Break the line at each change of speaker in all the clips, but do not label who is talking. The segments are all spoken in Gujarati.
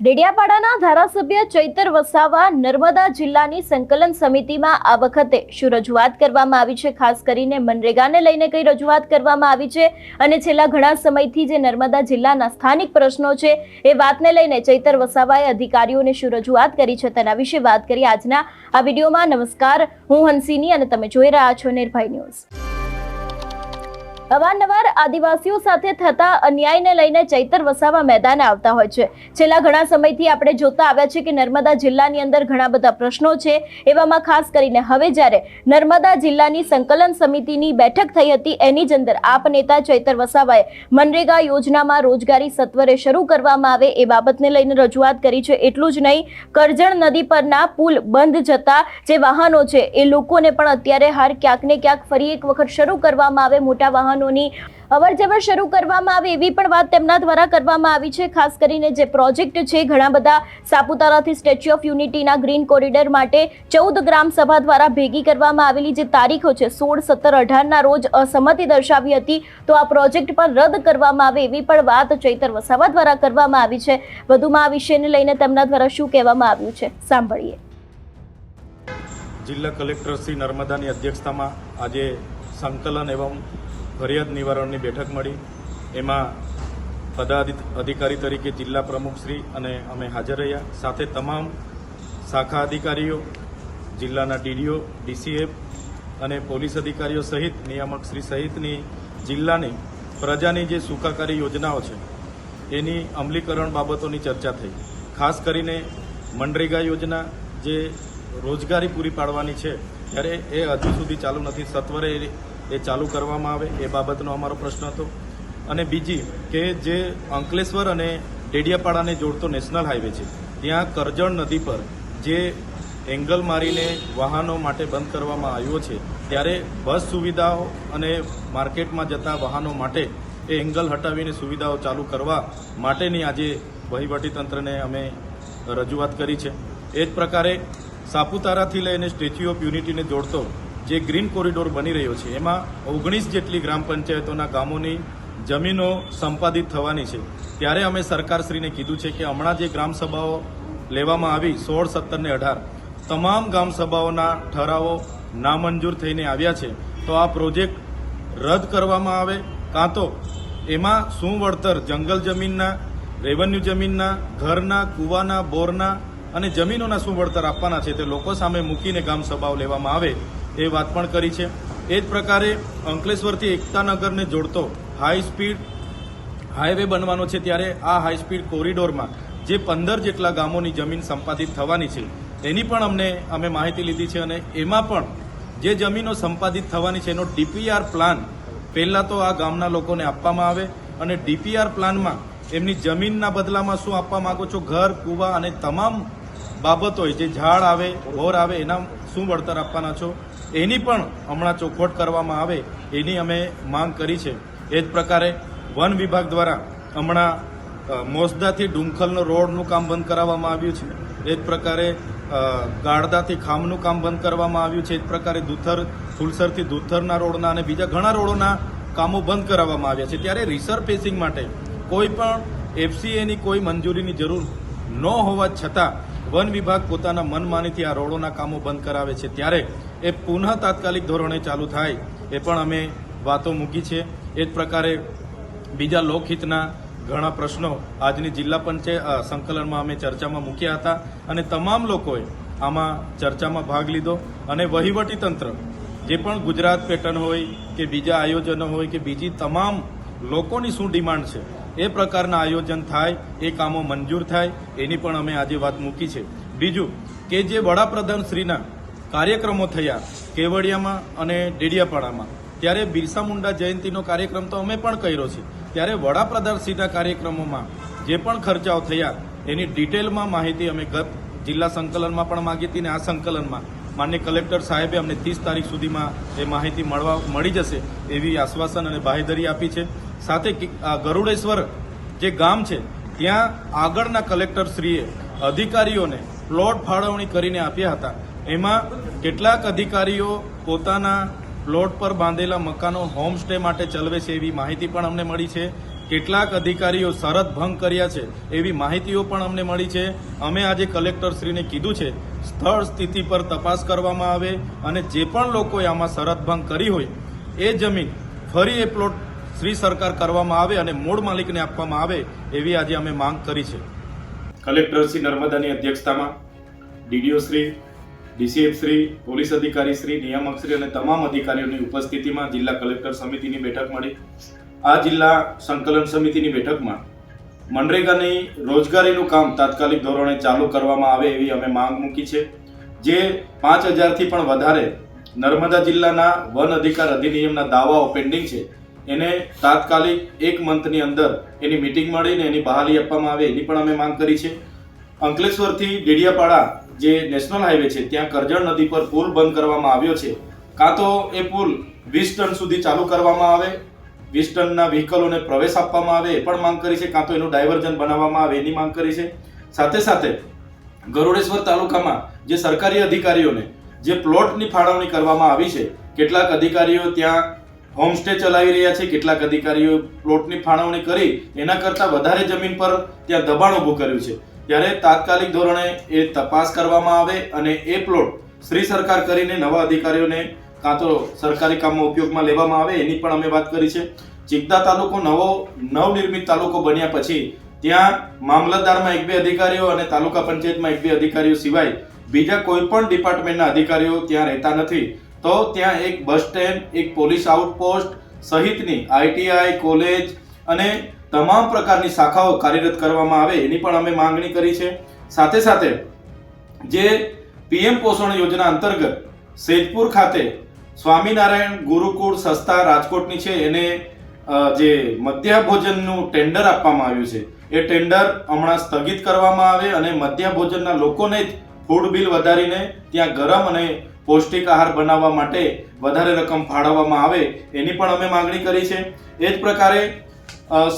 ડેડિયાપાડાના ધારાસભ્ય ચૈતર વસાવા નર્મદા જિલ્લાની સંકલન સમિતિમાં આ વખતે શું રજૂઆત કરવામાં આવી છે, ખાસ કરીને મનરેગાને લઈને કઈ રજૂઆત કરવામાં આવી છે અને છેલ્લા ઘણા સમયથી જે નર્મદા જિલ્લાના સ્થાનિક પ્રશ્નો છે એ વાતને લઈને ચૈતર વસાવાએ અધિકારીઓને શું રજૂઆત કરી છે તેના વિશે વાત કરી આજના આ વિડીયોમાં। નમસ્કાર, હું હંસિની અને તમે જોઈ રહ્યા છો નિર્ભય ન્યૂઝ। અવારનવાર આદિવાસીઓ સાથે થતા અન્યાયને લઈને ચૈતર વસાવા મેદાને આવતા હોય છે। છેલ્લા ઘણા સમયથી આપણે જોતા આવ્યા છે કે નર્મદા જિલ્લાની અંદર ઘણા બધા પ્રશ્નો છે। એવામાં ખાસ કરીને હવે જ્યારે નર્મદા જિલ્લાની સંકલન સમિતિની બેઠક થઈ હતી એની જ અંદર આપ નેતા ચૈતર વસાવાએ મનરેગા યોજનામાં રોજગારી સત્વરે શરૂ કરવામાં આવે એ બાબતને લઈને રજૂઆત કરી છે। એટલું જ નહીં, કરજણ નદી પરના પુલ બંધ જતા જે વાહનો છે એ લોકોને પણ અત્યારે હાર ક્યાંક ને ક્યાંક ફરી એક વખત શરૂ કરવામાં આવે, મોટા વાહનો અવરજવર શરૂ કરવામાં આવે એવી પણ વાત તેમના દ્વારા કરવામાં આવી છે। ખાસ કરીને જે પ્રોજેક્ટ છે ઘણા બધા સાપુતારાથી સ્ટેચ્યુ ઓફ યુનિટીના ગ્રીન કોરિડોર માટે 14 ગ્રામ સભા દ્વારા ભેગી કરવામાં આવેલી જે તારીખો છે 16, 17, 18ના રોજ અસંમતિ દર્શાવી હતી, તો આ પ્રોજેક્ટ પણ રદ કરવામાં આવે એવી પણ વાત ચૈતર વસાવા દ્વારા કરવામાં આવી છે। વધુમાં આ વિષયને લઈને તેમના દ્વારા શું કહેવામાં આવ્યું છે, સાંભળીએ।
જિલ્લા કલેક્ટર શ્રી નર્મદાની અધ્યક્ષતામાં આજે સંકલન એવં ફરિયાદ નિવારણની બેઠક મળી। એમાં પદાધિકારી તરીકે જિલ્લા પ્રમુખશ્રી અને અમે હાજર રહ્યા, સાથે તમામ શાખા અધિકારીઓ, જિલ્લાના ડીડીઓ, ડીસીએફ અને પોલીસ અધિકારીઓ સહિત નિયામકશ્રી સહિતની જિલ્લાની પ્રજાની જે સુખાકારી યોજનાઓ છે એની અમલીકરણ બાબતોની ચર્ચા થઈ। ખાસ કરીને મનરેગા યોજના જે રોજગારી પૂરી પાડવાની છે ત્યારે એ હજુ સુધી ચાલુ નથી, સત્વરે એ ચાલુ કરવામાં આવે એ બાબતનો અમારો પ્રશ્ન હતો। અને બીજી કે જે અંકલેશ્વર અને ડેડિયાપાડાને જોડતો નેશનલ હાઈવે છે ત્યાં કરજણ નદી પર જે એંગલ મારીને વાહનો માટે બંધ કરવામાં આવ્યો છે, ત્યારે બસ સુવિધાઓ અને માર્કેટમાં જતા વાહનો માટે એ એંગલ હટાવીને સુવિધાઓ ચાલુ કરવા માટેની આજે વહીવટીતંત્રને અમે રજૂઆત કરી છે। એ જ પ્રકારે સાપુતારાથી લઈને સ્ટેચ્યુ ઓફ યુનિટીને જોડતો જે ગ્રીન કોરિડોર બની રહ્યો છે એમાં 19 જેટલી ગ્રામ પંચાયતોના ગામોની જમીનો સંપાદિત થવાની છે। ત્યારે અમે સરકારશ્રીને કીધું છે કે હમણાં જે ગ્રામસભાઓ લેવામાં આવી 16, 17 ને 18 તમામ ગ્રામસભાઓના ઠરાવો નામંજૂર થઈને આવ્યા છે, તો આ પ્રોજેક્ટ રદ કરવામાં આવે, કાં તો એમાં શું વળતર જંગલ જમીનના, રેવન્યુ જમીનના, ઘરના, કૂવાના, બોરના અને જમીનોના શું વળતર આપવાના છે તે લોકો સામે મૂકીને ગ્રામસભાઓ લેવામાં આવે એ વાત પણ કરી છે। એ જ પ્રકારે અંકલેશ્વરથી એકતાનગરને જોડતો હાઈ સ્પીડ હાઈવે બનવાનો છે, ત્યારે આ હાઈ સ્પીડ કોરિડોરમાં જે 15 જેટલા ગામોની જમીન સંપાદિત થવાની છે એની પણ અમે માહિતી લીધી છે। અને એમાં પણ જે જમીનો સંપાદિત થવાની છે એનો ડીપીઆર પ્લાન પહેલાં તો આ ગામના લોકોને આપવામાં આવે અને ડીપીઆર પ્લાનમાં એમની જમીનના બદલામાં શું આપવા માંગો છો, ઘર, કૂવા અને તમામ બાબતો જે ઝાડ આવે, બોર આવે એના શું વળતર આપવાના છો એની પણ હમણાં ચોખવટ કરવામાં આવે એની અમે માંગ કરી છે। એ જ પ્રકારે વન વિભાગ દ્વારા હમણાં મોસદાથી ડુંખલનો રોડનું કામ બંધ કરાવવામાં આવ્યું છે। એ જ પ્રકારે ગાળદાથી ખામનું કામ બંધ કરવામાં આવ્યું છે। એ જ પ્રકારે ફુલસરથી દુથરના રોડના અને બીજા ઘણા રોડોના કામો બંધ કરાવવામાં આવ્યા છે। ત્યારે રિસરફેસિંગ માટે કોઈ પણ એફસીએની કોઈ મંજૂરીની જરૂર ન હોવા છતાં વન વિભાગ પોતાના મનમાનીથી આ રોડોના કામો બંધ કરાવે છે, ત્યારે એ પુનઃ તાત્કાલિક ધોરણે ચાલુ થાય એ પણ અમે વાતો મૂકી છે। એ જ પ્રકારે બીજા લોકહિતના ઘણા પ્રશ્નો આજની જિલ્લા પંચાયત સંકલનમાં અમે ચર્ચામાં મૂક્યા હતા અને તમામ લોકોએ આમાં ચર્ચામાં ભાગ લીધો। અને વહીવટીતંત્ર જે પણ ગુજરાત પેટર્ન હોય કે બીજા આયોજનો હોય કે બીજી તમામ લોકોની શું ડિમાન્ડ છે એ પ્રકારના આયોજન થાય, એ કામો મંજૂર થાય એની પણ અમે આજે વાત મૂકી છે। બીજું કે જે વડાપ્રધાન શ્રીના કાર્યક્રમો થયા કેવડિયામાં અને ડેડિયાપાડામાં, ત્યારે બિરસા મુંડા જયંતિનો કાર્યક્રમ તો અમે પણ કર્યો છે, ત્યારે વડાપ્રધાન શ્રીના કાર્યક્રમોમાં જે પણ ખર્ચાઓ થયા એની ડિટેલમાં માહિતી અમે ગત જિલ્લા સંકલનમાં પણ માગી હતી અને આ સંકલનમાં માનનીય કલેક્ટર સાહેબે અમને 30 તારીખ સુધીમાં એ માહિતી મળી જશે એવી આશ્વાસન અને બાહેધરી આપી છે। સાથે ગરુડેશ્વર જે ગામ છે ત્યાં આગળના કલેક્ટરશ્રીએ અધિકારીઓને પ્લોટ ફાળવણી કરીને આપ્યા હતા, એમાં કેટલાક અધિકારીઓ પોતાના પ્લોટ પર બાંધેલા મકાનો હોમ સ્ટે માટે ચલાવે છે એવી માહિતી પણ અમને મળી છે। કેટલાક અધિકારીઓ શરત ભંગ કર્યા છે એવી માહિતીઓ પણ અમને મળી છે. અમે આજે કલેક્ટરશ્રીને કીધું છે સ્થળ સ્થિતિ પર તપાસ કરવામાં આવે અને જે પણ લોકોએ આમાં શરત ભંગ કરી હોય એ જમીન ફરી એ પ્લોટ શ્રી સરકાર કરવામાં આવે અને મૂળ માલિકને આપવામાં આવે એવી આજે અમે માંગ કરી છે. કલેક્ટર શ્રી નર્મદાની અધ્યક્ષતામાં DDO Shri, DCF Shri, police અધિકારી શ્રી, નિયામક શ્રી અને તમામ અધિકારીઓની ઉપસ્થિતિમાં જિલ્લા કલેક્ટર સમિતિની બેઠક મળી. આ જિલ્લા સંકલન સમિતિની બેઠકમાં મનરેગાની રોજગારીનું કામ તાત્કાલિક ધોરણે ચાલુ કરવામાં આવે એવી અમે માંગ મૂકી છે. જે 5000થી પણ વધારે નર્મદા જિલ્લાના વન અધિકાર અધિનિયમના દાવાઓ પેન્ડિંગ છે એને તાત્કાલિક 1 મંથની અંદર એની મિટિંગ મળીને એની બહાલી આપવામાં આવે એની પણ અમે માંગ કરી છે. અંકલેશ્વરથી ડેડિયાપાડા જે નેશનલ હાઈવે છે ત્યાં કરજણ નદી પર પુલ બંધ કરવામાં આવ્યો છે. કાં તો એ પુલ 20 ટન સુધી ચાલુ કરવામાં આવે, 20 ટનના વ્હીકલોને પ્રવેશ આપવામાં આવે એ પણ માંગ કરી છે, કાં તો એનું ડાયવર્ઝન બનાવવામાં આવે એની માંગ કરી છે. સાથે સાથે ગરુડેશ્વર તાલુકામાં જે સરકારી અધિકારીઓને જે પ્લોટની ફાળવણી કરવામાં આવી છે, કેટલાક અધિકારીઓ ત્યાં હોમસ્ટે ચલાવી રહ્યા છે, કેટલાક અધિકારીઓ પ્લોટની ફાળવણી કરી એના કરતાં વધારે જમીન પર ત્યાં દબાણ ઊભું કર્યું છે. ત્યારે તાત્કાલિક ધોરણે એ તપાસ કરવામાં આવે અને એ પ્લોટ શ્રી સરકાર કરીને નવા અધિકારીઓને કાં તો સરકારી કામમાં ઉપયોગમાં લેવામાં આવે એની પણ અમે વાત કરી છે. ચિકદા તાલુકો નવનિર્મિત તાલુકો બન્યા પછી ત્યાં મામલતદારમાં 1-2 અધિકારીઓ અને તાલુકા પંચાયતમાં 1-2 અધિકારીઓ સિવાય બીજા કોઈ પણ ડિપાર્ટમેન્ટના અધિકારીઓ ત્યાં રહેતા નથી. તો ત્યાં એક બસ સ્ટેન્ડ, એક પોલીસ આઉટપોસ્ટ સહિતની આઈટીઆઈ, કોલેજ અને તમામ પ્રકારની શાખાઓ કાર્યરત કરવામાં આવે એની પણ અમે માંગણી કરી છે. સાથે સાથે જે પીએમ પોષણ યોજના અંતર્ગત સેજપુર ખાતે સ્વામિનારાયણ ગુરુકુળ સંસ્થા રાજકોટની છે એને જે મધ્યાહન ભોજનનું ટેન્ડર આપવામાં આવ્યું છે એ ટેન્ડર હમણાં સ્થગિત કરવામાં આવે અને મધ્યાહન ભોજનના લોકોને જ ફૂડ બિલ વધારીને ત્યાં ગરમ અને પૌષ્ટિક આહાર બનાવવા માટે વધારે રકમ ફાળવવામાં આવે એની પણ અમે માંગણી કરી છે. એ જ પ્રકારે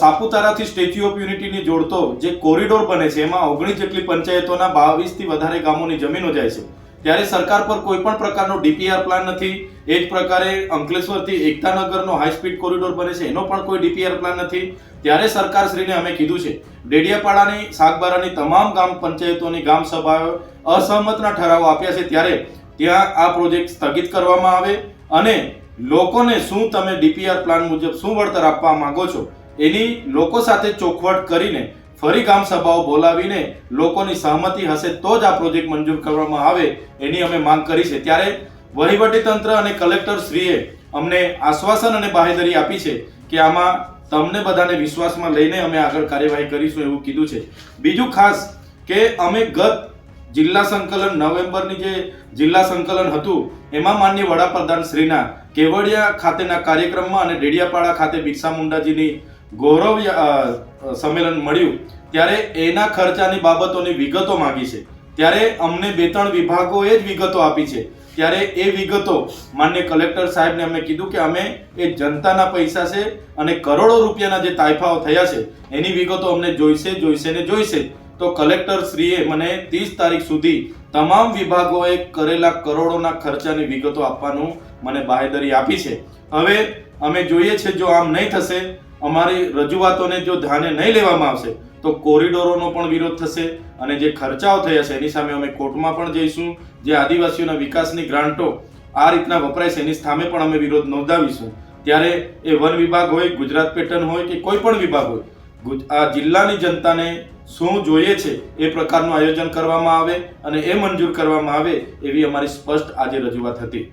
સાપુતારાથી સ્ટેચ્યુ ઓફ યુનિટીને જોડતો જે કોરિડોર બને છે એમાં 19 જેટલી પંચાયતોના 22થી વધારે ગામોની જમીનો જાય છે. ત્યારે સરકાર પર કોઈ પણ પ્રકારનો ડીપીઆર પ્લાન નથી. એ જ પ્રકારે અંકલેશ્વરથી એકતાનગરનો હાઈ સ્પીડ કોરિડોર બને છે એનો પણ કોઈ ડીપીઆર પ્લાન નથી. ત્યારે સરકારશ્રીને અમે કીધું છે ડેડિયાપાડાની, સાગબારાની તમામ ગ્રામ પંચાયતોની ગ્રામ સભાઓ અસહમતના ઠરાવો આપ્યા છે. ત્યારે ત્યાં આ પ્રોજેક્ટ સ્થગિત કરવામાં આવે અને લોકોને શું તમે ડીપીઆર પ્લાન મુજબ શું વળતર આપવા માંગો છો એની લોકો સાથે ચોખવટ કરીને ફરી ગ્રામ સભાઓ બોલાવીને લોકોની સહમતિ હશે તો જ આ પ્રોજેક્ટ મંજૂર કરવામાં આવે એની અમે માંગ કરી છે. ત્યારે વહીવટીતંત્ર અને કલેક્ટર શ્રીએ અમને આશ્વાસન અને બાહેધરી આપી છે કે આમાં તમને બધાને વિશ્વાસમાં લઈને અમે આગળ કાર્યવાહી કરીશું એવું કીધું છે. બીજું ખાસ કે અમે ગત જિલ્લા સંકલન નવેમ્બરની જે જિલ્લા સંકલન હતું એમાં માનનીય વડાપ્રધાન શ્રીના કેવડિયા ખાતેના કાર્યક્રમમાં અને ડેડિયાપાડા ખાતે બિરસા મુંડાજીની ગૌરવ સંમેલન મળ્યું ત્યારે એના ખર્ચાની બાબતોની વિગતો માંગી છે. ત્યારે અમને 2-3 વિભાગોએ જ વિગતો આપી છે. ત્યારે એ વિગતો માનનીય કલેક્ટર સાહેબને અમે કીધું કે અમે એ જનતાના પૈસા છે અને કરોડો રૂપિયાના જે તાઇફાઓ થયા છે એની વિગતો અમને જોઈશે. તો કલેક્ટર શ્રીએ મને 30 તારીખ સુધી તમામ વિભાગોએ કરેલા કરોડોના ખર્ચાની વિગતો આપવાનું મને બાહેધરી આપી છે. હવે અમે જોઈએ છે જો આમ નહીં થશે, અમારી રજૂઆતોને જો ધ્યાને નહીં લેવામાં આવશે તો કોરિડોરોનો પણ વિરોધ થશે અને જે ખર્ચાઓ થયા છે એની સામે અમે કોર્ટમાં પણ જઈશું. જે આદિવાસીઓના વિકાસની ગ્રાન્ટો આ રીતના વપરાય છે એની સામે પણ અમે વિરોધ નોંધાવીશું. ત્યારે એ વન વિભાગ હોય, ગુજરાત પેટર્ન હોય કે કોઈ પણ વિભાગ હોય, આ જિલ્લાની જનતાને શું જોઈએ છે એ પ્રકારનું આયોજન કરવામાં આવે અને એ મંજૂર કરવામાં આવે એવી અમારી સ્પષ્ટ આજે રજૂઆત હતી.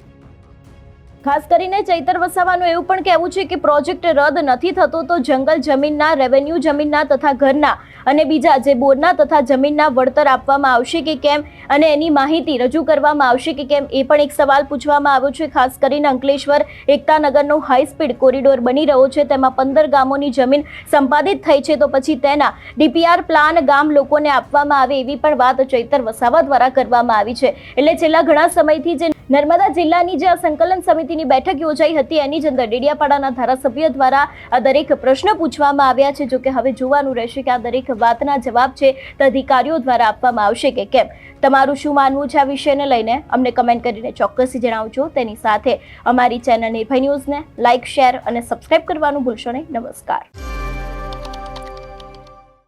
ખાસ કરીને ચૈતર વસાવાનું એવું પણ કહેવું છે કે પ્રોજેક્ટ રદ નથી થતો તો જંગલ જમીનના, રેવન્યુ જમીનના તથા ઘરના અને બીજા જે બોરના તથા જમીનના વળતર આપવામાં આવશે કે કેમ અને એની માહિતી રજૂ કરવામાં આવશે કે કેમ એ પણ એક સવાલ પૂછવામાં આવ્યો છે. ખાસ કરીને અંકલેશ્વર એકતાનગરનો હાઈ સ્પીડ કોરિડોર બની રહ્યો છે, તેમાં 15 ગામોની જમીન સંપાદિત થઈ છે, તો પછી તેના ડીપીઆર પ્લાન ગામ લોકોને આપવામાં આવે એવી પણ વાત ચૈતર વસાવા દ્વારા કરવામાં આવી છે. એટલે છેલ્લા ઘણા સમયથી જે નર્મદા જિલ્લાની જે સંકલન સમિતિની બેઠક યોજાઈ હતી એની જ અંદર ડેડિયાપાડાના ધારાસભ્ય દ્વારા આ દરેક પ્રશ્ન પૂછવામાં આવ્યા છે. જો કે હવે જોવાનું રહેશે કે આ દરેક વાતના જવાબ છે તે અધિકારીઓ દ્વારા આપવામાં આવશે કે કેમ. તમારું શું માનવું છે આ વિષયને લઈને અમને કમેન્ટ કરીને ચોક્કસથી જણાવજો. તેની સાથે અમારી ચેનલ નિર્ભય ન્યૂઝને લાઇક, શેર અને સબસ્ક્રાઇબ કરવાનું ભૂલશો નહીં. નમસ્કાર.